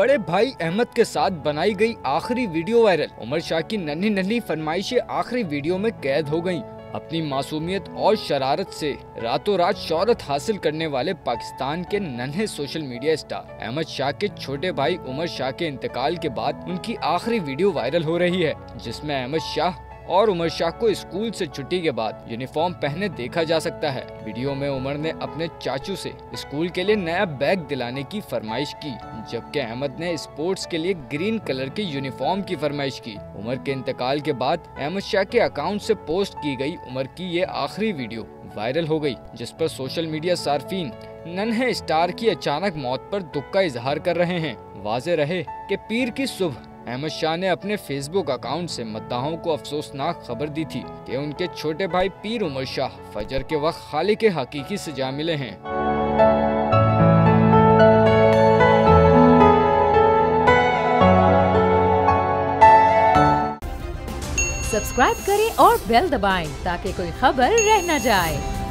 बड़े भाई अहमद के साथ बनाई गई आखिरी वीडियो वायरल। उमर शाह की नन्ही नन्ही फरमाइशें आखिरी वीडियो में कैद हो गयीं। अपनी मासूमियत और शरारत से रातों रात शोहरत हासिल करने वाले पाकिस्तान के नन्हे social media star Ahmad Shah के छोटे भाई उमर शाह के इंतकाल के बाद उनकी आखिरी वीडियो वायरल हो रही है, जिसमें अहमद शाह और उमर शाह को स्कूल से छुट्टी के बाद यूनिफॉर्म पहने देखा जा सकता है। वीडियो में उमर ने अपने चाचू से स्कूल के लिए नया बैग दिलाने की फरमाइश की, जबकि अहमद ने स्पोर्ट्स के लिए ग्रीन कलर के यूनिफॉर्म की फरमाइश की। उमर के इंतकाल के बाद अहमद शाह के अकाउंट से पोस्ट की गई उमर की ये आखिरी वीडियो वायरल हो गई, जिस पर सोशल मीडिया सार्फिन नन्हे स्टार की अचानक मौत पर दुख का इजहार कर रहे हैं। वाज़ेह रहे कि पीर की सुबह अहमद शाह ने अपने फेसबुक अकाउंट से मद्दाहों को अफसोसनाक खबर दी थी कि उनके छोटे भाई पीर उमर शाह फजर के वक्त खालिक हकीकी से जा मिले हैं। सब्सक्राइब करें और बेल दबाएं ताकि कोई खबर रह न जाए।